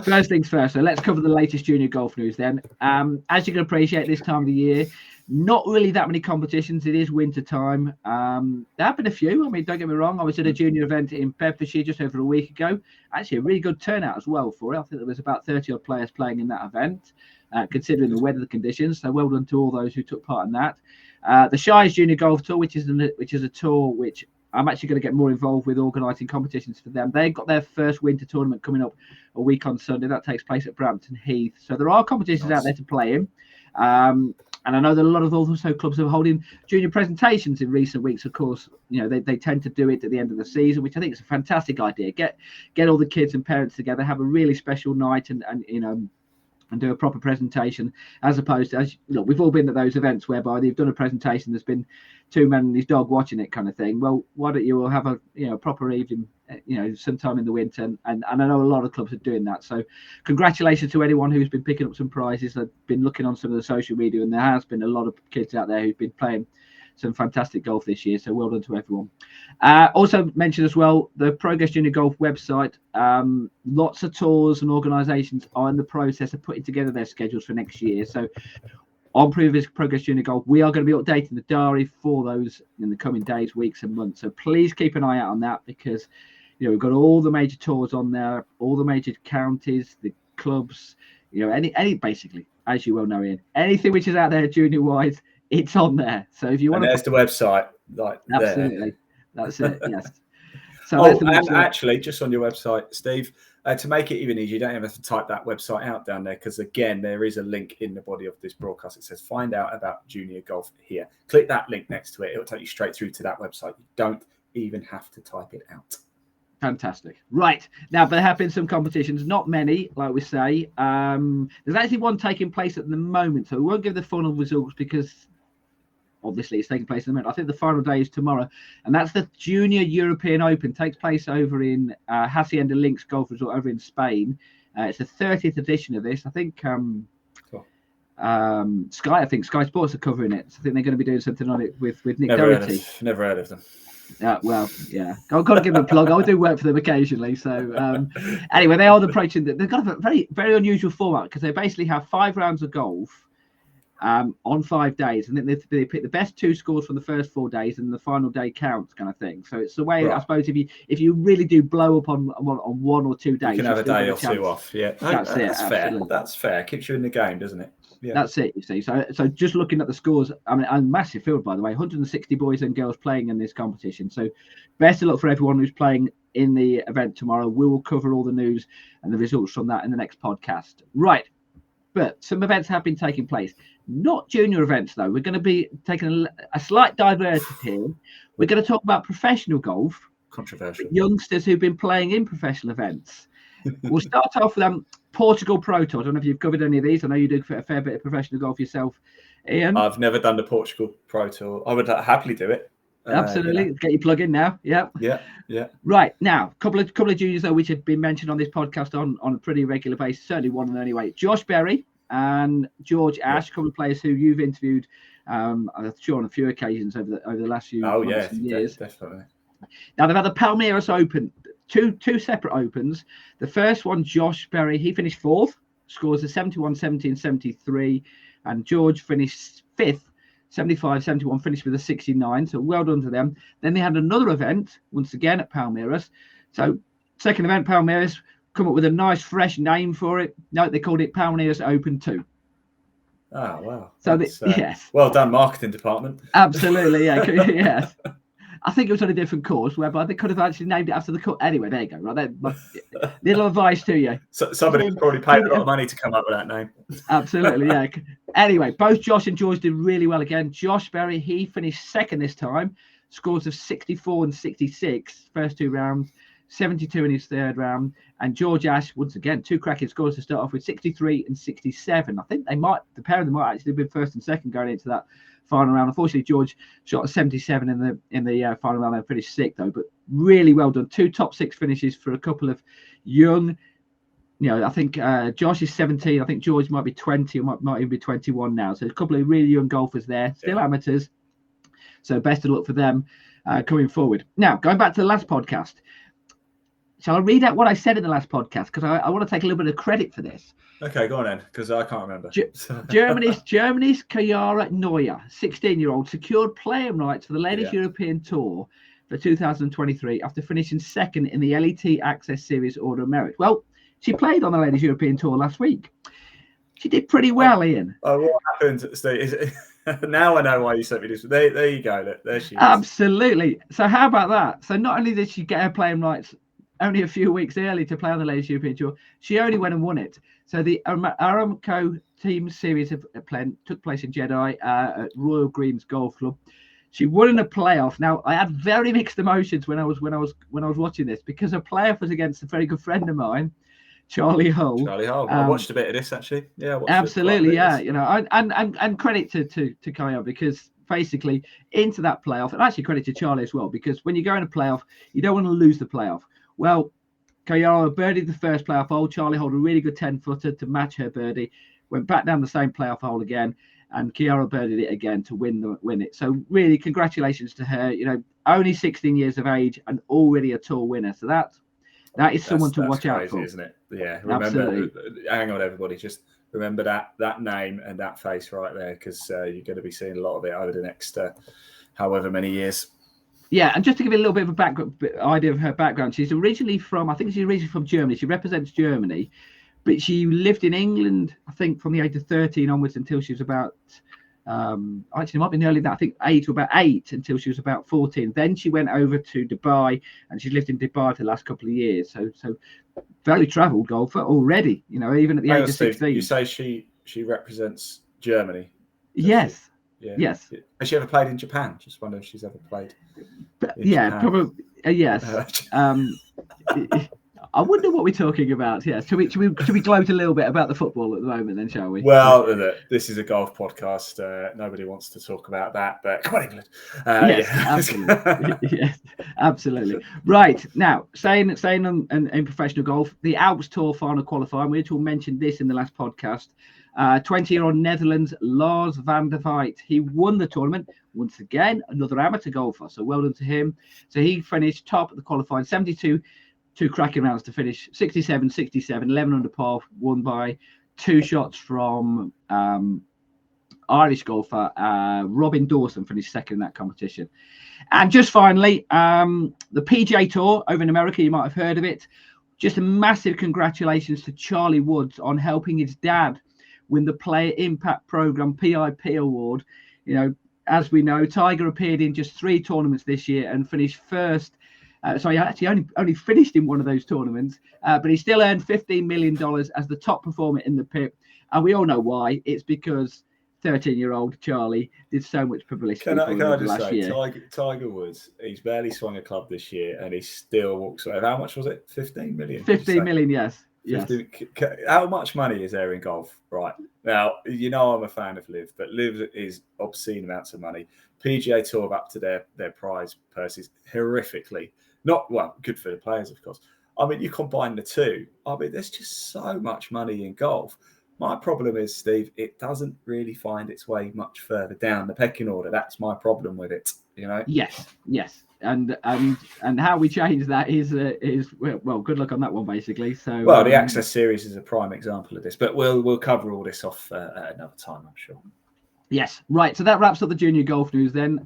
First things first. So let's cover the latest junior golf news then. As you can appreciate, this time of the year, not really that many competitions. It is winter time. There have been a few. I mean, don't get me wrong. I was at a junior event in Bedfordshire just over a week ago. Actually, a really good turnout as well for it. I think there was about 30 odd players playing in that event, considering the weather conditions. So well done to all those who took part in that. The Shires Junior Golf Tour, which is a tour which I'm actually going to get more involved with organising competitions for them. They've got their first winter tournament coming up a week on Sunday. That takes place at Brampton Heath. So there are competitions out there to play in. And I know that a lot of also clubs are holding junior presentations in recent weeks. Of course, they tend to do it at the end of the season, which I think is a fantastic idea. Get all the kids and parents together, have a really special night, and do a proper presentation, as opposed to, we've all been at those events whereby they've done a presentation, there's been two men and his dog watching it kind of thing. Well, why don't you all have a proper evening, sometime in the winter? And I know a lot of clubs are doing that. So congratulations to anyone who's been picking up some prizes. I've been looking on some of the social media, and there has been a lot of kids out there who've been playing some fantastic golf this year. So well done to everyone. Also mentioned as well, the Progress Junior Golf website. Lots of tours and organisations are in the process of putting together their schedules for next year. So on previous Progress Junior Golf, we are going to be updating the diary for those in the coming days, weeks and months. So please keep an eye out on that, because we've got all the major tours on there, all the major counties, the clubs, any basically, as you well know, Ian, anything which is out there junior wise, it's on there. So if you want, there's the website, absolutely, there. That's it. Yes. So and actually, just on your website, Steve, to make it even easier, you don't even have to type that website out down there, because again, there is a link in the body of this broadcast. It says "Find out about junior golf here." Click that link next to it; it'll take you straight through to that website. You don't even have to type it out. Fantastic. Right. Now, there have been some competitions, not many, like we say. There's actually one taking place at the moment, so we won't give the final results because obviously it's taking place at the moment. I think the final day is tomorrow, and that's the Junior European Open. It takes place over in Hacienda Links Golf Resort over in Spain. It's the 30th edition of this. I think Sky Sports are covering it. So I think they're going to be doing something on it with Nick Doherty. Never heard of them. Well, yeah, I've got to give them a plug. I do work for them occasionally. So anyway, they are approaching. They've got a very, very unusual format, because they basically have 5 rounds of golf on 5 days, and then they pick the best 2 scores from the first 4 days, and the final day counts, kind of thing. So it's the way, right. I suppose, if you really do blow up on 1 or 2 days, you can have a day or 2 off. Yeah, that's fair. That's fair. Keeps you in the game, doesn't it? Yeah. That's it, you see. So just looking at the scores, I mean, a massive field, by the way, 160 boys and girls playing in this competition. So best of luck for everyone who's playing in the event tomorrow. We will cover all the news and the results from that in the next podcast. Right. But some events have been taking place. Not junior events, though. We're going to be taking a slight diversion here. We're going to talk about professional golf. Controversial. Youngsters who've been playing in professional events. We'll start off with Portugal Pro Tour. I don't know if you've covered any of these. I know you do a fair bit of professional golf yourself, Ian. I've never done the Portugal Pro Tour. I would happily do it. Absolutely. Get your plug in now. Yeah. Right. Now, couple of juniors, though, which have been mentioned on this podcast on a pretty regular basis. Certainly one of them anyway. Josh Berry and George Ash, a couple of players who you've interviewed, I'm sure, on a few occasions over the last few years. Definitely. Now, they've had the Palmeiras Open, two separate opens. The first one, Josh Berry, he finished 4th, scores a 71, 70 and 73. And George finished 5th, 75, 71, finished with a 69. So well done to them. Then they had another event, once again at Palmeiras. So second event, Palmeiras, come up with a nice fresh name for it. No, they called it Palmeiras Open 2. Oh, wow. So yes. Well done, marketing department. Absolutely, yeah. Yes. I think it was on a different course, whereby they could have actually named it after the course. Anyway, there you go. Right, little advice to you. So somebody probably paid a lot of money to come up with that name. Absolutely, yeah. Anyway, both Josh and George did really well again. Josh Berry, he finished 2nd this time, scores of 64 and 66, first 2 rounds, 72 in his 3rd round. And George Ash, once again, 2 cracking scores to start off with, 63 and 67. I think the pair of them might actually have been 1st and 2nd going into that final round. Unfortunately, George shot a 77 in the final round and finished 6th, though. But really well done. 2 top 6 finishes for a couple of young. I think Josh is 17. I think George might be 20 or might even be 21 now. So a couple of really young golfers there, still amateurs. So best of luck for them coming forward. Now, going back to the last podcast, Shall I read out what I said in the last podcast? Because I want to take a little bit of credit for this. Okay, go on then, because I can't remember. Germany's Chiara Neuer, 16-year-old, secured playing rights for the Ladies European Tour for 2023 after finishing second in the LET Access Series Order of Merit. Well, she played on the Ladies European Tour last week. She did pretty well, Ian. Oh, what happened, Steve? Now I know why you sent me this. There you go. There she is. Absolutely. So how about that? So not only did she get her playing rights only a few weeks early to play on the Ladies European Tour, she only went and won it. So the Aramco Team Series took place in Jeddah at Royal Greens Golf Club. She won in a playoff. Now I had very mixed emotions when I was watching this, because her playoff was against a very good friend of mine, Charlie Hull. I watched a bit of this actually. Yeah, absolutely. Yeah, you know, and credit to Kaya, because basically into that playoff, and actually credit to Charlie as well, because when you go in a playoff, you don't want to lose the playoff. Well, Kayara birdied the first playoff hole. Charlie held a really good 10-footer to match her birdie. Went back down the same playoff hole again, and Kiara birdied it again to win it. So really, congratulations to her. You know, only 16 years of age and already a tour winner. So that is someone to watch out for, isn't it? Yeah. Remember, hang on, everybody. Just remember that name and that face right there, because you're going to be seeing a lot of it over the next however many years. Yeah, and just to give you a little bit of a idea of her background, she's originally from Germany. She represents Germany, but she lived in England, I think, from the age of 13 onwards until she was about, actually, it might be earlier than that, I think 8 until she was about 14. Then she went over to Dubai, and she lived in Dubai for the last couple of years. So very travelled golfer already, you know, even at the age of 16. You say she represents Germany? Yes. Yeah. Yes. Has she ever played in Japan? Just wonder if she's ever played. Japan. Probably. Yes. I wonder what we're talking here. Should we gloat a little bit about the football at the moment, then, shall we? Well, this is a golf podcast. Nobody wants to talk about that, but come on, England. Yes, absolutely. Yes, absolutely. Right now, saying in professional golf, the Alps Tour final qualifying. We all mentioned this in the last podcast. 20-year-old Netherlands Lars van der Veit. He won the tournament once again, another amateur golfer. So well done to him. So he finished top at the qualifying, 72, 2 cracking rounds to finish, 67, 67, 11 under par, won by 2 shots from Irish golfer Robin Dawson, finished second in that competition. And just finally, the PGA Tour over in America, you might have heard of it. Just a massive congratulations to Charlie Woods on helping his dad win the Player Impact Program PIP award. You know, as we know, Tiger appeared in just 3 tournaments this year and finished first. Sorry, actually only finished in one of those tournaments, but he still earned $15 million as the top performer in the PIP. And we all know why. It's because 13-year-old Charlie did so much publicity can I just last say, year. Tiger Woods, he's barely swung a club this year, and he still walks away. How much was it? 15 million? 15 million, yes. 50, yes. How much money is there in golf? Right. Now, you know I'm a fan of LIV, but LIV is obscene amounts of money. PGA Tour up to their prize purses horrifically. Not, well, good for the players, of course. I mean, you combine the two. I mean, there's just so much money in golf. My problem is, Steve, it doesn't really find its way much further down the pecking order. That's my problem with it, you know? Yes. And how we change that is well, good luck on that one, basically. So well, the Access Series is a prime example of this, but we'll cover all this off at another time, I'm sure. Yes, right. So that wraps up the junior golf news then.